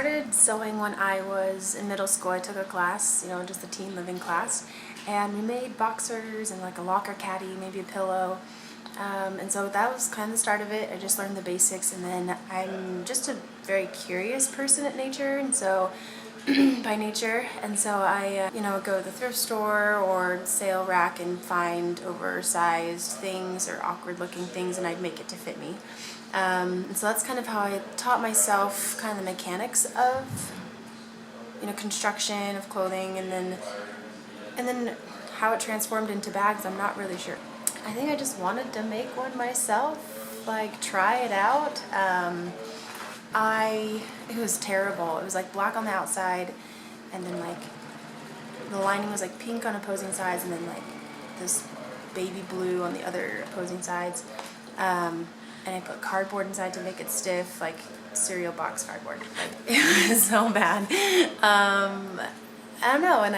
started sewing when I was in middle school. I took a class, just a teen living class, and we made boxers and like a locker caddy, maybe a pillow. And so that was kind of the start of it. I just learned the basics, and then I'm just a very curious person at nature, and so by nature, and so I go to the thrift store or sale rack and find oversized things or awkward looking things, and I'd make it to fit me. And so that's kind of how I taught myself kind of the mechanics of construction of clothing, and then how it transformed into bags, I'm not really sure. I think I just wanted to make one myself, like try it out. It was terrible. It was like black on the outside, and then like the lining was like pink on opposing sides, and then like this baby blue on the other opposing sides. And I put cardboard inside to make it stiff, like cereal box cardboard. Like, it was so bad. I don't know, and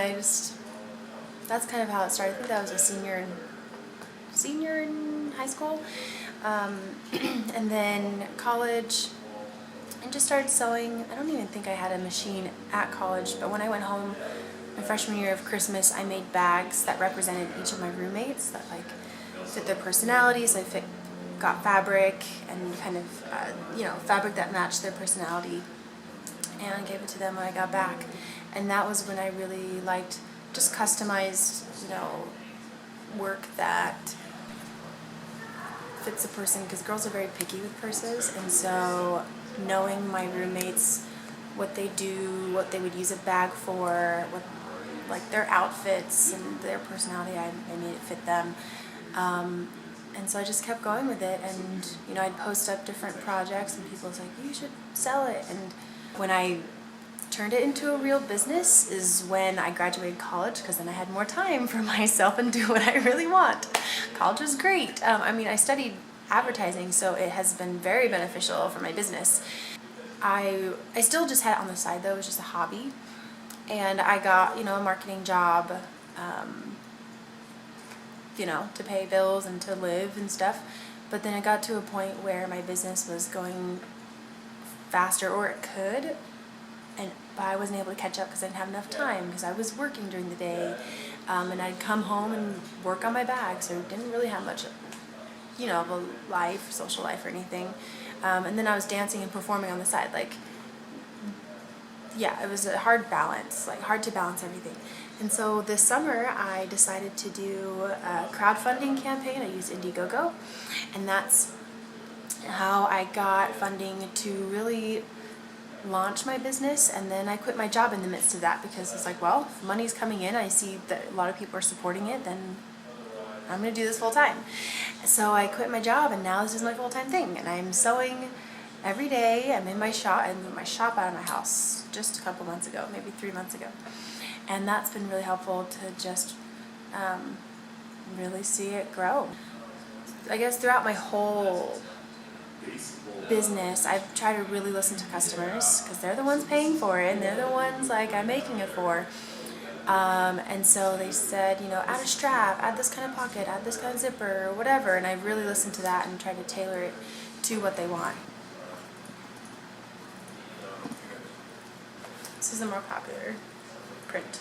that's kind of how it started. I think that was a senior in high school. And then college, and just started sewing. I don't even think I had a machine at college, but when I went home my freshman year of Christmas, I made bags that represented each of my roommates that like fit their personalities. I got fabric and kind of fabric that matched their personality, and I gave it to them when I got back. And that was when I really liked just customized work that fits a person, because girls are very picky with purses, and so knowing my roommates, what they do, what they would use a bag for, what like their outfits and their personality, I made it fit them. And so I just kept going with it, and I'd post up different projects, and people was like, you should sell it. And when I turned it into a real business is when I graduated college, because then I had more time for myself and do what I really want. College was great. I studied advertising, so it has been very beneficial for my business. I still just had it on the side though. It was just a hobby, and I got a marketing job, to pay bills and to live and stuff. But then it got to a point where my business was going faster, or it could, but I wasn't able to catch up because I didn't have enough time, because I was working during the day, and I'd come home and work on my bag, so I didn't really have much of a life, social life or anything. And then I was dancing and performing on the side. It was a hard balance, hard to balance everything. And so this summer I decided to do a crowdfunding campaign. I used Indiegogo, and that's how I got funding to really launch my business. And then I quit my job in the midst of that, because it's like, well, if money's coming in, I see that a lot of people are supporting it, then I'm going to do this full time. So I quit my job, and now this is my full-time thing, and I'm sewing every day. I'm in my shop. I moved my shop out of my house just a couple months ago, maybe 3 months ago. And that's been really helpful to just really see it grow. I guess throughout my whole business, I've tried to really listen to customers, because they're the ones paying for it, and they're the ones I'm making it for. And so they said, add a strap, add this kind of pocket, add this kind of zipper, or whatever, and I really listened to that and tried to tailor it to what they want. This is a more popular print.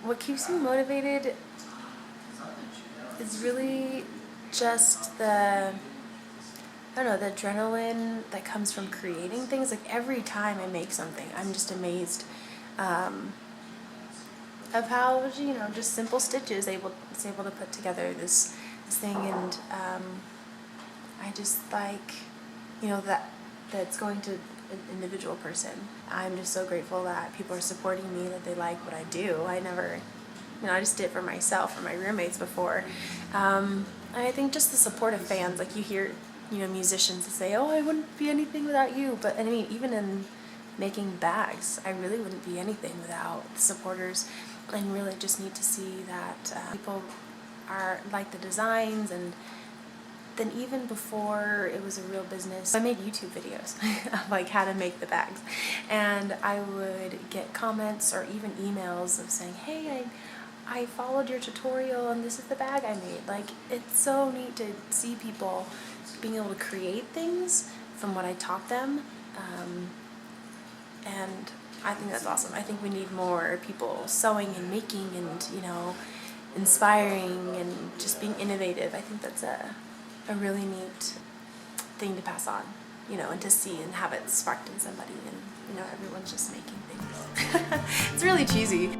What keeps me motivated is really just the adrenaline that comes from creating things. Like every time I make something, I'm just amazed of how just simple stitches it's able to put together this thing, and I just that it's going to an individual person. I'm just so grateful that people are supporting me, that they like what I do. I never, I just did it for myself, for my roommates before. I think just the support of fans, you hear, musicians that say, oh, I wouldn't be anything without you. But even in making bags, I really wouldn't be anything without the supporters, and really just need to see that people are like the designs. And then even before it was a real business, I made YouTube videos of how to make the bags, and I would get comments or even emails of saying, hey, I followed your tutorial and this is the bag I made. It's so neat to see people being able to create things from what I taught them, and I think that's awesome. I think we need more people sewing and making and, you know, inspiring and just being innovative. I think that's a really neat thing to pass on, you know, and to see and have it sparked in somebody, and, you know, everyone's just making things. It's really cheesy.